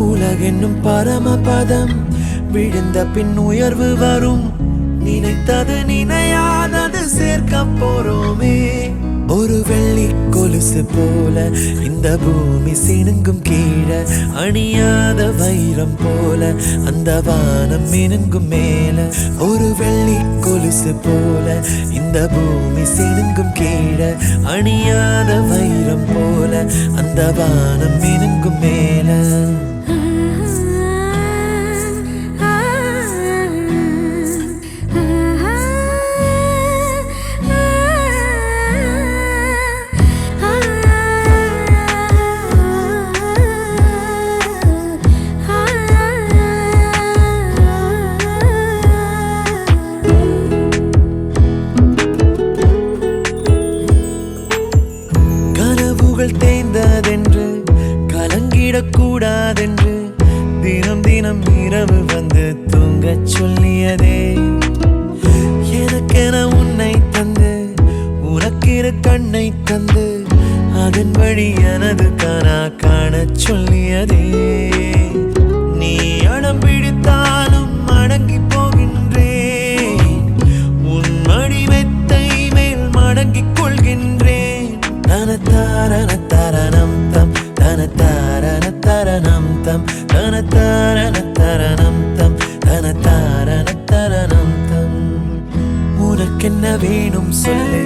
உலகென்னும் பரமபதம் விழுந்த பின் உயர்வு வரும் நினைத்தது நினையாதது சேர்க்க போறோமே ஒரு வெள்ளி கொலுசு போல இந்த பூமி சினுங்கும் கீழே அணியாத வைரம் போல அந்த வானம் மினுங்கும் மேல ஒரு வெள்ளி கொலுசு போல இந்த பூமி சினுங்கும் கீழே அணியாத வைரம் போல அந்த வானம் மினுங்கும் மேல கனவுகள் தேய்ந்ததென்று கலங்கிடக்கூடாதென்று தினம் தினம் இரவு வந்து தூங்கச் சொல்லியதே எனக்கென உன்னை தந்து உனக்கிரு கண்ணை தந்து அதன் வழி எனது கனா காணச் சொல்லியதே நீ அடம் பிடித்தாலும் அடங்கி போகின்றேன் உன் மடி மெத்தை மேல் மடங்கிக் கொள்கின்றேன் தனத்தாரண தரணம் தம் தனத்தாரண தரணம் தம் தனத்தாரண தரணம் தம் தனத்தாரண தரணம் தம் உனக்கென்ன வேணும் சொல்லு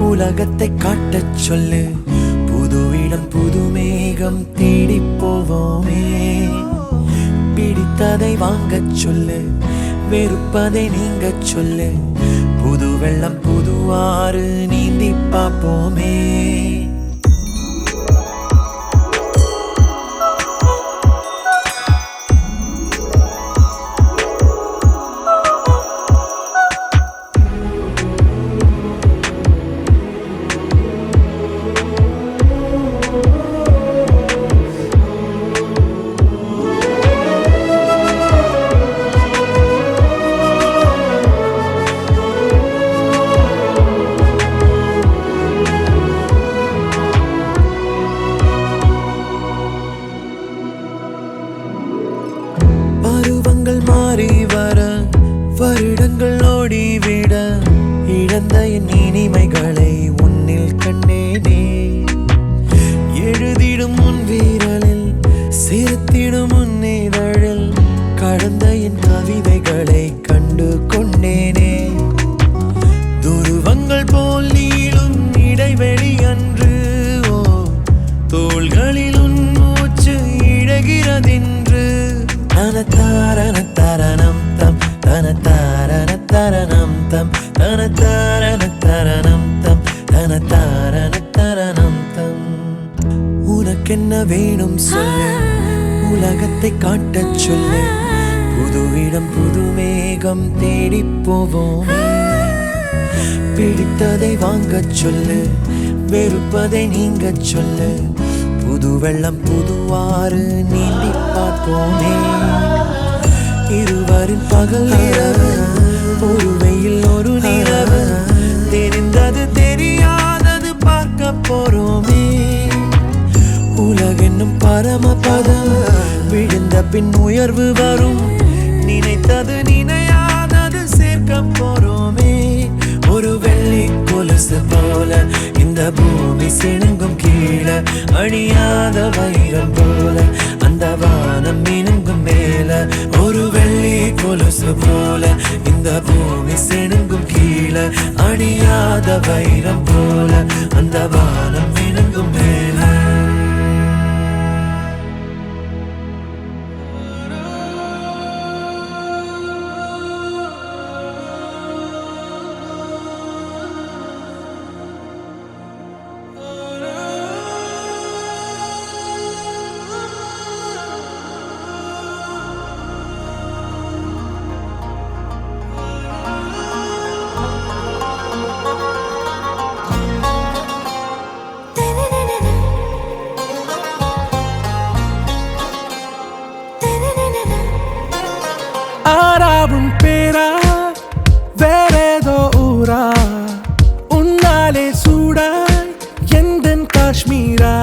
உலகத்தை காட்டச் சொல்லு புது இடம் புது மேகம் தேடி போவோமே பிடித்ததை வாங்கச் சொல்லு வெறுப்பதை நீங்கச் சொல்லு புது வெள்ளம் புது ஆறு நீந்தி பார்ப்போமே தரணம் தம் தரணம் தம். உனக்கென்ன வேணும் சொல்லு, உலகத்தை காட்டச் சொல்லு. புது இடம் புது மேகம் தேடி போவோமே. பிடித்ததை வாங்கச் சொல்லு, வெறுப்பதை நீங்கச் சொல்லு. புது வெள்ளம் புதுவாறு நீந்தி பார்ப்போமே. இருவரின் பகல் இரவு, ஒரு வெயில் ஒரு நிலவு. தெரிந்தது தெரியாதது பார்க்க போறோமே. உலகென்னும் பரமபதம், விழுந்த பின் உயர்வு வரும். நினைத்தது நினையாதது சேர்க்க போறோமே. ஒரு வெள்ளி கொலுசு போல இந்த பூமி சிணுங்கும் கீழே. அழியாத வைரம் போல அந்த வானம் மினுங்கும் மேல. ஒரு வெள்ளி கொலுசு போல இந்த பூமி சிணுங்கும் கீழே. அழியாத வைரம் போல அந்த வானம் மினுங்கும் மேல. ஆறாவும் பேரா வேறேதோ ஊரா. உன்னாலே சூடாய் எந்தன் காஷ்மீரா.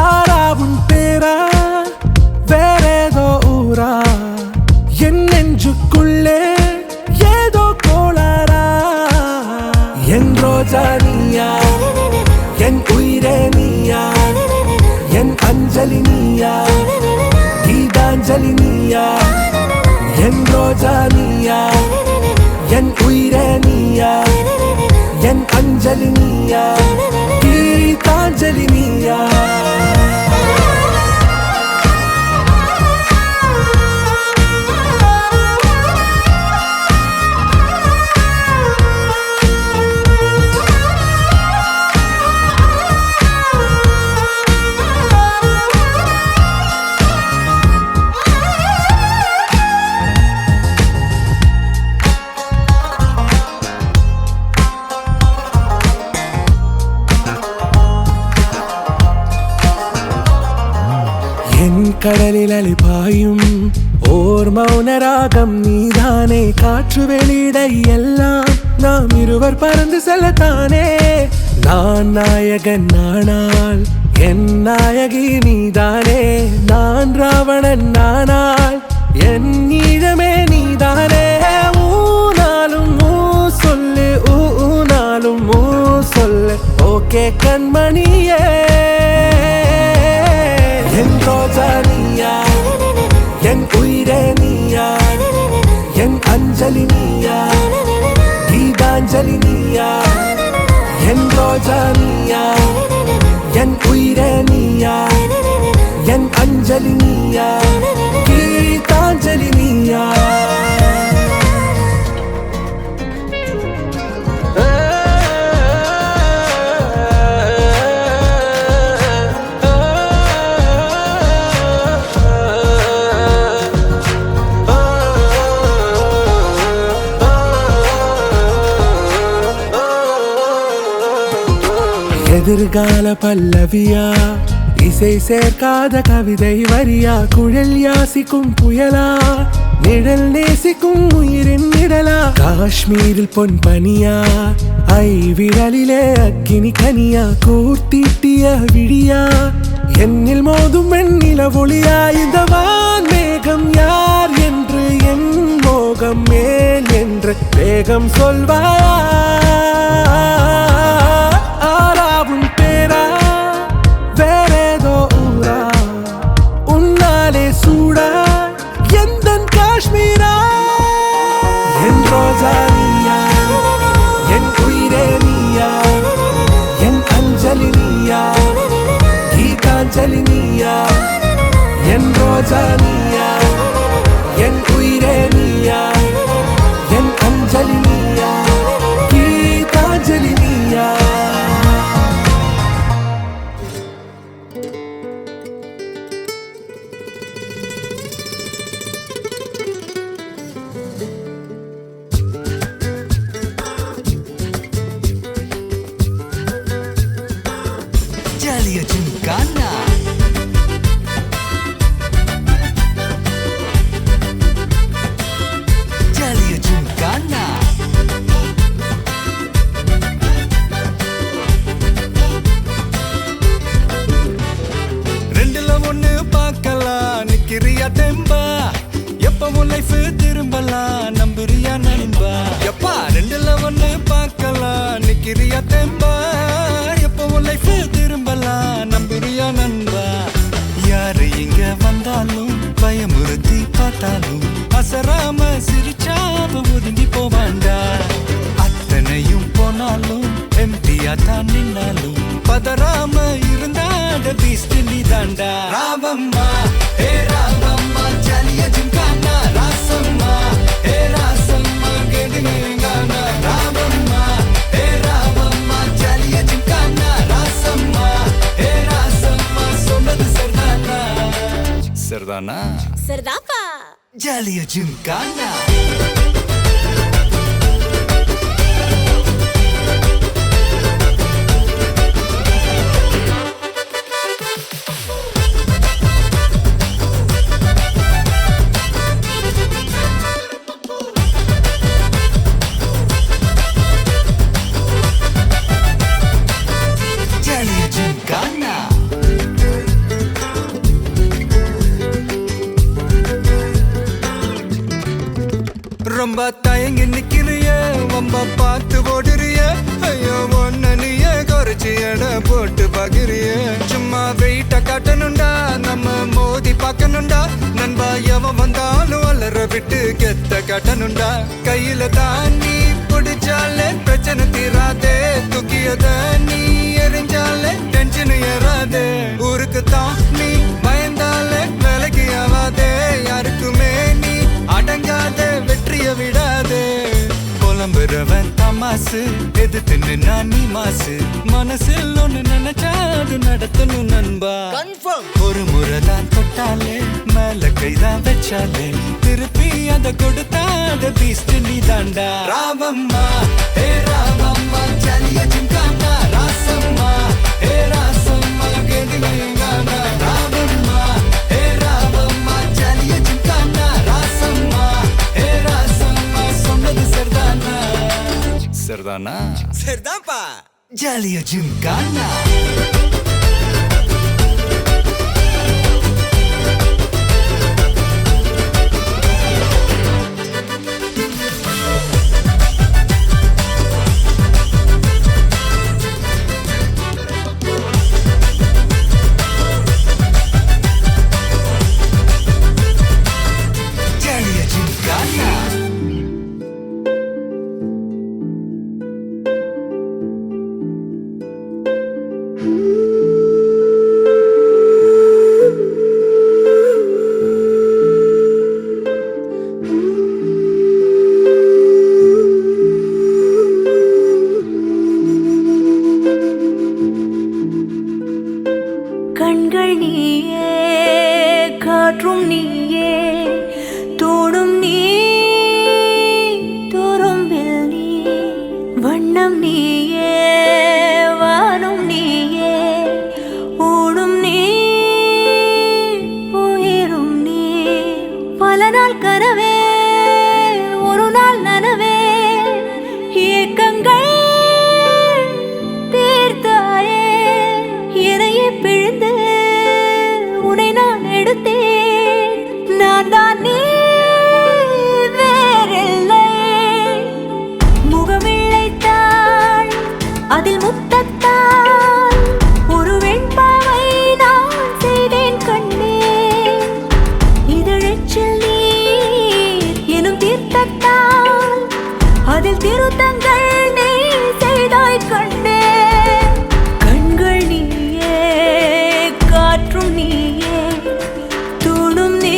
ஆறாவும் பேரா வேறேதோ ஊரா. என் நெஞ்சுக்குள்ளே ஏதோ கோளாரா. என் ரோஜா நீயா, என் உயிரே நீயா. என் அஞ்சலி நீயா, கீதாஞ்சலி நீயா. என் ரோஜா நீயா, என் உயிரே நீயா. என் அஞ்சலி நீயா, கீதாஞ்சலி நீயா. என் கடலில் அலிபாயும் ஓர் மௌனராகம் நீதானே. காற்று வெளியிட எல்லாம் நாம் இருவர் பறந்து செல்லத்தானே. நான் நாயகன் நானால் என் நாயகி நீதானே. நான் ராவணன் நானால் என் ஈழமே நீதானே. ஊனாலும் ஊ சொல்லு, ஊனாலும் ஊ சொல்லு. ஓகே கண்மணியே. என் ரோஜா நீயா, என் உயிரே நீயா. என் அஞ்சலி நீயா, கீதாஞ்சலி நீயா. என் ரோஜா நீயா, என் உயிரே நீயா. என் அஞ்சலி நீயா, கீதாஞ்சலி நீயா. எதிர்கால பல்லவியா, இசை சேர்க்காத கவிதை வரியா. குழல் யாசிக்கும் புயலா, நிழல் நேசிக்கும் உயிரின் நிழலா. காஷ்மீரில் பொன் பனியா, ஐ விரலிலே அக்கினி கனியா. கூர்த்தீட்டிய விழியா, என்னில் மோதும் வெண்ணில ஒளியா. இந்த வான் மேகம் யார் என்று, என் மோகம் மேல் என்று வேகம் சொல்வாயா. ஆறாவும் பேரா வேறேதோ ஊரா. உன்னாலே சூடா எந்தன் காஷ்மீரா. என் ரோஜா நீயா, என் உயிரே நீயா. என் அஞ்சலி நீயா, கீதாஞ்சலி நீயா. என் ரோஜா நீயா, என் உயிரே நீயா. என் அஞ்சலி நீயா. ஜாலியா ஜிம்கானா ஜாலியா ஜிம்கானா ரெண்டுல ஒண்ணு பார்க்கலாம் நிக்கிறியா தெம்பா எப்பவும் லைஃப் திரும்பலாம் நம்புறியா நண்பா எப்பா ரெண்டுல ஒண்ணு பார்க்கலாம் நிக்கிறியா தெம்பா எப்பவும் லைஃப் திரும்பலாம் நம்புறியா நண்பா யாரு இங்க வந்தாலும் பயமுறுத்தி பார்த்தாலும் அசராம சிரிச்சாம ஒதுங்கி போவாண்டா அத்தனையும் போனாலும் எம்டியா தான் நின்னாலும் பதறாம இருந்தாட பீஸ்ட் நீ தாண்டா ராவம்மா ஏ ராவம்மா ஜாலியா ஜிம்கானா ராசம்மா ஏ ராசம்மா கேடுங்கானா ராவம்மா ஏ ராவம்மா ஜாலியா ஜிம்கானா ராசம்மா ஏ ராசம்மா சொன்னது சரிதானா சரிதானா சரிதாப்பா. ஜாலியா ஜிம்கானா ஜாலியா ஜிம்கானா ரொம்ப தயங்கி நிக்கிறிய ரொம்ப பார்த்து ஓடுறிய ஐயோ ஒன்ன நீயே குறைச்சி எடை போட்டு பாக்குறிய சும்மா வெயிட்ட காட்டணும்டா நம்ம மோதி பார்க்கணும்டா நண்பா எவன் வந்தாலும் அலற விட்டு கெத்த காட்டணும்டா கையில தாண்டி பிடிச்சாலே பிரச்சனை தீராதே தூக்கியத நீ எரிஞ்சாலே டென்ஷன் ஏறாதே ஊருக்கு தான் நீ பயந்தாலே வேலைக்கு ஆவாதே யாருக்குமே நீ அடங்காத வெற்றிய விடாதே புலம்புறவன் தமாசு எது தின்னு நான் நீ மாசு மனசில் ஒண்ணு நினைச்சாது நடத்தணும் நண்பா ஒரு முறைதான் தொட்டாலே மேல கைதான் வச்சாலே திருப்பி அத கொடுத்தாத பீஸ்ட் நீ தாண்டா ராவம்மா ஏ ராவம்மா ஜாலியா ஜிம்கானா ராசம்மா ஏ ராசம்மா கேடுங்கானா ராவம்மா ஏ ராவம்மா ஜாலியா ஜிம்கானா ராசம்மா ஏ ராசம்மா சொன்னது சரிதானா சரிதானா சரிதான்ப்பா. ஜாலியா ஜிம்கானா ஜாலியா ஜிம்கானா கண்கள் நீயே காற்றும் நீயே தோடும் நீ துரும்பில் நீ வண்ணம் நீயே வானும் நீயே ஊடும் நீ உயிரும் நீ பல நாள் கனவே ஒரு நாள் நனவே ஏக்கங்கள் தீர்த்தாயே இறையை பிழிந்து உன்னை நான் எடுத்தேன் நான் தான் நீ வேறில்லை முகமிழைத்தாள் அதில் முத்தத்தால் ஒரு வெண்பாவை நான் செய்தேன் கண்ணே இதழச்சில் நீர் எனும் தீர்த்தத்தால் அதில் திருத்தங்கள் நீ செய்தாய் கண்ணே கண்கள் நீயே காற்றும் நீயே தூணும் நீ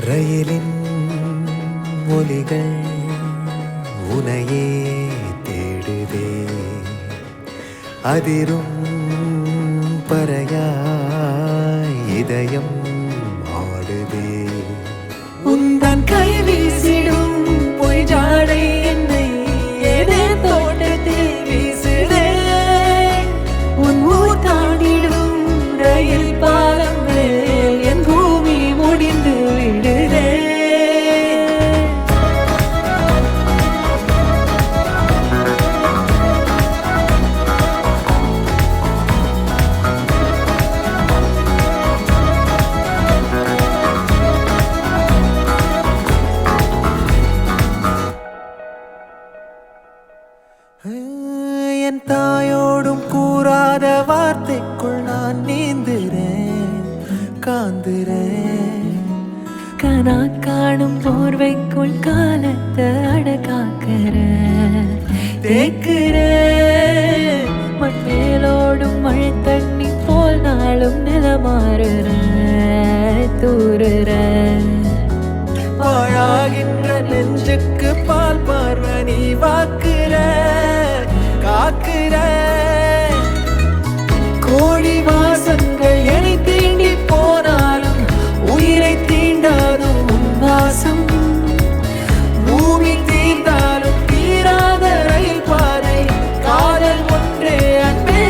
ரயிலின் ஒலிகள் உனையே தேடுதே அதிரும் பறையாய் இதயம் ஆடுதே உந்தன் கை வீசிடும் பொய் ஜாடை என்னை ஏதே தோட்டத்தில் வீசுதே உன் ஊர் தாண்டிடும் ரயில் பாலம் மேல் என் பூமி முடிந்து விடுதே என் தாயோடும் கூறாத வார்த்தைக்குள் நான் நீந்துறேன் காந்துறேன் கனா காணும் போர்வைக்குள் காலத்தை அடக்காக்கிற தேக்குற மண்ணேலோடும் மழை தண்ணி போல் நாளும் நிலமாறுற தூறுற பாழாகின்ற நெஞ்சுக்கு பால் பார்வை நீ வாக்குற காக்குற கோடி வாசங்கள் என்னை தீண்டி போனாலும் உயிரை தீண்டாதும் உன் வாசம் பூமி தீர்ந்தாலும் தீராத ரயில் பாதை காதல் ஒன்றே அன்பே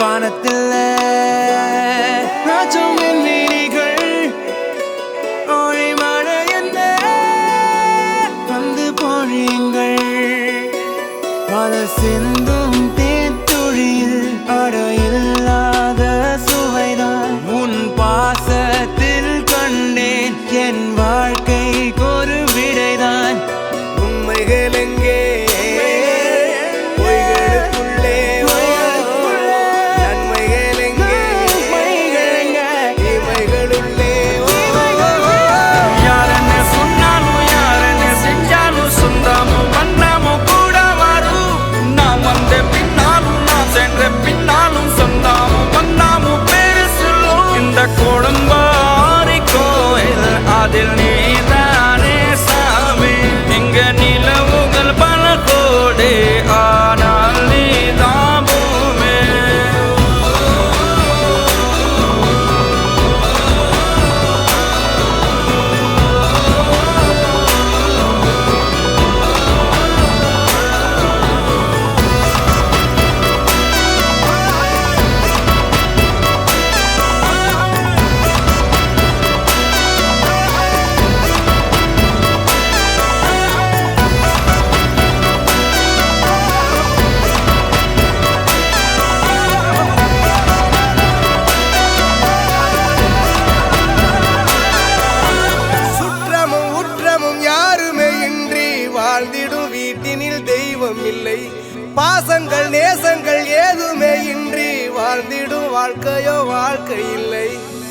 வானத்தில் நாச்சும் விண்மீனிகள் ஒளி மழை என்ன வந்து பொழியுங்கள் பல சிந்தும் தேத்துழியில் அடையில்லாத சுவைதான் உன் பாசத்தில் கண்டேன் என் வாழ்க்கைக்கு ஒரு விடைதான் உண்மைகள் எங்கே பொய்களுக்குள்ளே நன்மைகள் எங்கே இமைகளுள்ளே யாரன்னு சொன்னாலும் யாரன்னு செஞ்சாலும் சொந்தமும் பண்ணாமும் கூட வரும் நான் வந்த பின்னாலும் நான் சென்ற பின்னாலும் சொந்தமும் பண்ணாமும் பேரு சொல்லும் இந்த கொடும்பாரி கோயில் அதில் நீதானே சாமி இங்க நிலவுகள் பல கோடி ஆனால் நீதான் பூமி சுற்றமும் உற்றமும் யாருமே இன்றி வாழ்ந்திடும் வீட்டினில் தெய்வம் இல்லை பாசங்கள் நேசங்கள் ஏதுமே இன்றி வாழ்ந்திடும் வாழ்க்கையோ வாழ்க்கை இல்லை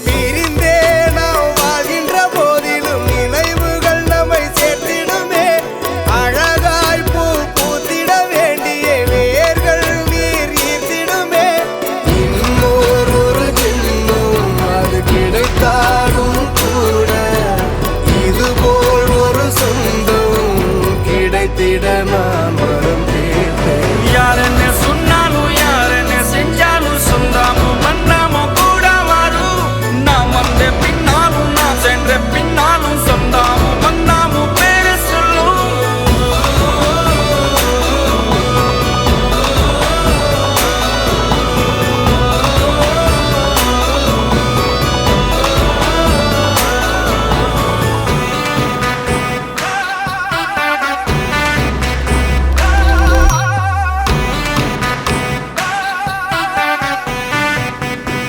பிரிந்தே நாம் வாழ்கின்ற போதிலும் நினைவு